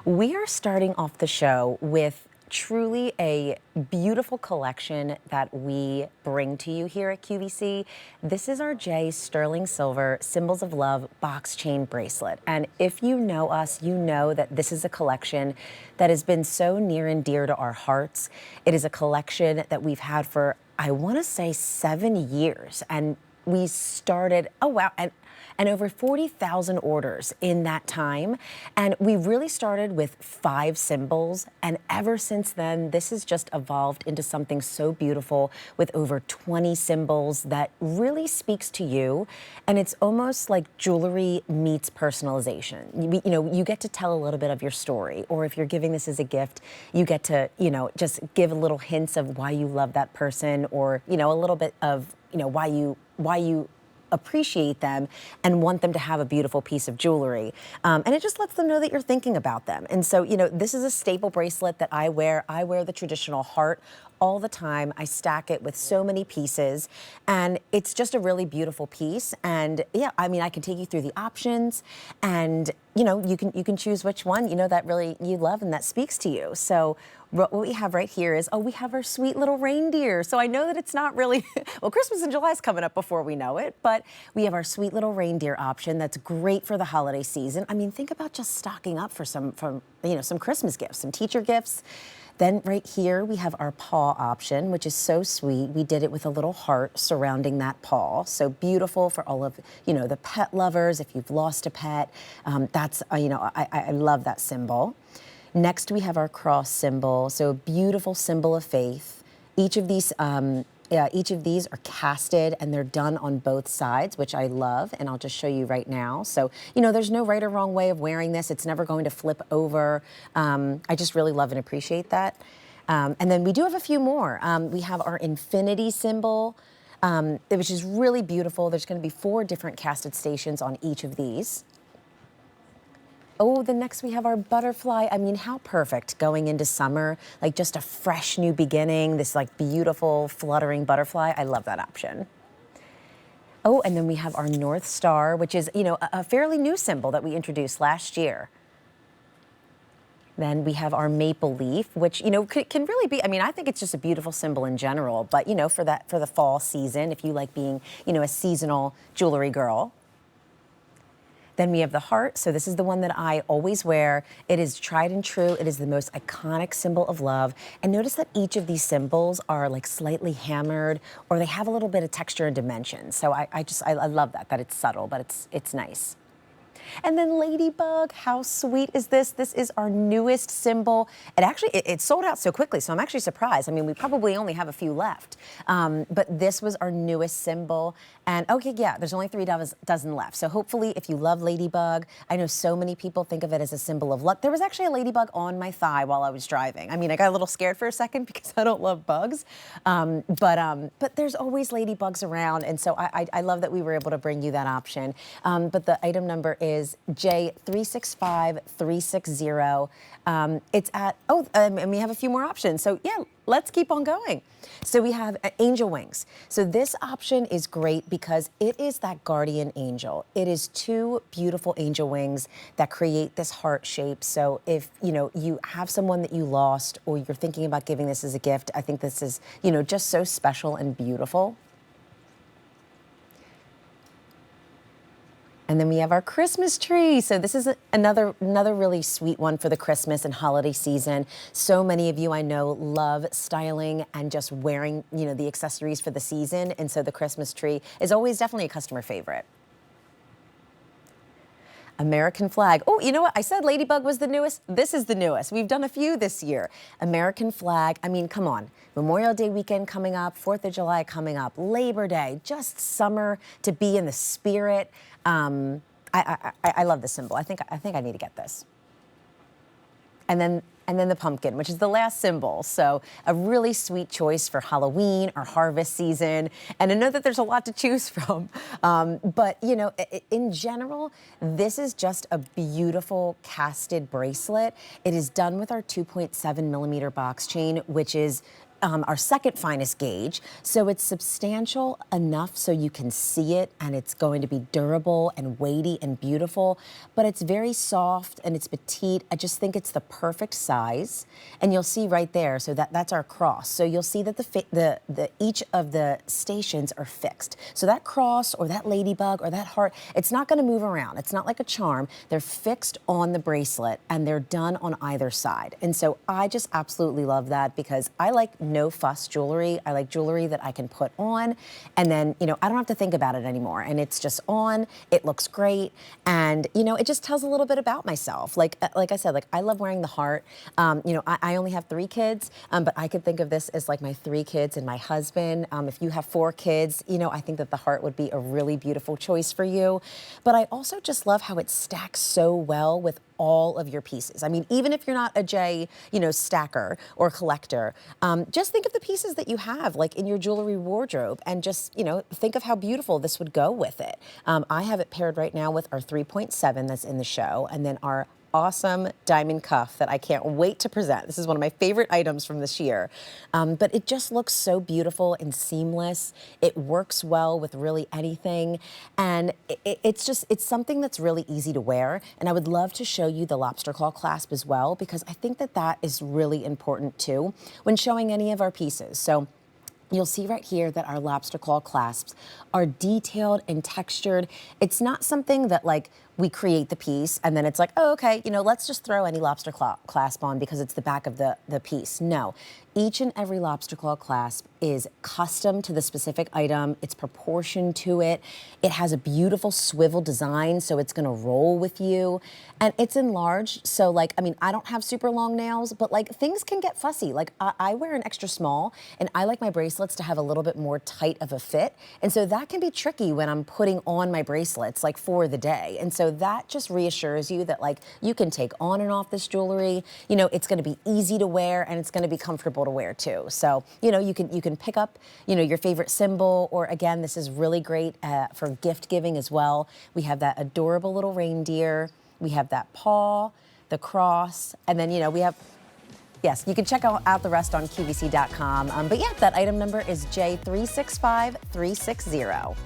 We are starting off the show with truly a beautiful collection that we bring to you here at QVC. This is our J Sterling Silver Symbols of Love box chain bracelet. And if you know us, you know that this is a collection that has been so near and dear to our hearts. It is a collection that we've had for, I want to say, 7 years. And we started, oh wow, and over 40,000 orders in that time. And we really started with 5 symbols. And ever since then, this has just evolved into something so beautiful with over 20 symbols that really speaks to you. And it's almost like jewelry meets personalization. You get to tell a little bit of your story, or if you're giving this as a gift, you get to, just give a little hints of why you love that person, or, a little bit of, why you appreciate them and want them to have a beautiful piece of jewelry. And it just lets them know that you're thinking about them. And so, this is a staple bracelet that I wear. I wear the traditional heart all the time. I stack it with so many pieces, and it's just a really beautiful piece. And yeah, I can take you through the options, and you can choose which one that really you love and that speaks to you. So what we have right here is, we have our sweet little reindeer. So I know that it's not really, well, Christmas in July is coming up before we know it, but we have our sweet little reindeer option that's great for the holiday season. Think about just stocking up for some Christmas gifts, some teacher gifts. Then right here, we have our paw option, which is so sweet. We did it with a little heart surrounding that paw. So beautiful for all of, the pet lovers. If you've lost a pet, that's, I love that symbol. Next, we have our cross symbol, so a beautiful symbol of faith. Each of these are casted, and they're done on both sides, which I love, and I'll just show you right now. So, there's no right or wrong way of wearing this. It's never going to flip over. I just really love and appreciate that. And then we do have a few more. We have our infinity symbol, which is really beautiful. There's going to be 4 different casted stations on each of these. Oh, then next we have our butterfly. How perfect going into summer, like just a fresh new beginning, this like beautiful fluttering butterfly. I love that option. Oh, and then we have our North Star, which is, a fairly new symbol that we introduced last year. Then we have our maple leaf, which, can really be, I think it's just a beautiful symbol in general, but, for the fall season, if you like being, a seasonal jewelry girl. Then we have the heart. So this is the one that I always wear. It is tried and true. It is the most iconic symbol of love. And notice that each of these symbols are like slightly hammered, or they have a little bit of texture and dimension. So I love that it's subtle, but it's nice. And then ladybug, how sweet is this? This is our newest symbol. It sold out so quickly, so I'm actually surprised. We probably only have a few left. But this was our newest symbol. And okay, yeah, there's only 3 dozen left. So hopefully, if you love ladybug, I know so many people think of it as a symbol of luck. There was actually a ladybug on my thigh while I was driving. I got a little scared for a second because I don't love bugs. But there's always ladybugs around. And so I love that we were able to bring you that option. But the item number is J365360. It's at, and we have a few more options. So yeah, let's keep on going. So we have angel wings. So this option is great because it is that guardian angel. It is 2 beautiful angel wings that create this heart shape. So if, you have someone that you lost, or you're thinking about giving this as a gift, I think this is, just so special and beautiful. And then we have our Christmas tree. So this is another really sweet one for the Christmas and holiday season. So many of you I know love styling and just wearing, the accessories for the season. And so the Christmas tree is always definitely a customer favorite. American flag. Oh, you know what? I said ladybug was the newest. This is the newest. We've done a few this year. American flag. Come on. Memorial Day weekend coming up, 4th of July coming up, Labor Day, just summer to be in the spirit. I love this symbol. I think I need to get this. And then the pumpkin, which is the last symbol. So a really sweet choice for Halloween or harvest season. And I know that there's a lot to choose from. But, in general, this is just a beautiful casted bracelet. It is done with our 2.7 millimeter box chain, which is our second finest gauge. So it's substantial enough so you can see it, and it's going to be durable and weighty and beautiful, but it's very soft and it's petite. I just think it's the perfect size. And you'll see right there, so that's our cross. So you'll see that each of the stations are fixed. So that cross or that ladybug or that heart, it's not gonna move around. It's not like a charm. They're fixed on the bracelet and they're done on either side. And so I just absolutely love that, because I like no fuss jewelry. I like jewelry that I can put on and then, I don't have to think about it anymore. And it's just on, it looks great. And, it just tells a little bit about myself. Like I said, like I love wearing the heart. I only have 3 kids, but I could think of this as like my 3 kids and my husband. If you have 4 kids, I think that the heart would be a really beautiful choice for you. But I also just love how it stacks so well with all of your pieces. I mean, even if you're not a J, stacker or collector, just think of the pieces that you have like in your jewelry wardrobe and just, think of how beautiful this would go with it. I have it paired right now with our 3.7 that's in the show, and then our awesome diamond cuff that I can't wait to present. This is one of my favorite items from this year. But it just looks so beautiful and seamless. It works well with really anything. And it's something that's really easy to wear. And I would love to show you the lobster claw clasp as well, because I think that is really important too when showing any of our pieces. So you'll see right here that our lobster claw clasps are detailed and textured. It's not something that like we create the piece and then it's like, oh, okay, let's just throw any lobster claw clasp on because it's the back of the piece. No, each and every lobster claw clasp is custom to the specific item. It's proportioned to it. It has a beautiful swivel design, so it's gonna roll with you. And it's enlarged, so like, I don't have super long nails, but like things can get fussy. Like I wear an extra small and I like my bracelets to have a little bit more tight of a fit. And so that can be tricky when I'm putting on my bracelets like for the day. And so that just reassures you that like you can take on and off this jewelry. It's gonna be easy to wear and it's gonna be comfortable to wear too. So, you can pick up, your favorite symbol, or again, this is really great for gift giving as well. We have that adorable little reindeer. We have that paw, the cross, and then, we have, yes, you can check out the rest on QVC.com. But yeah, that item number is J365360.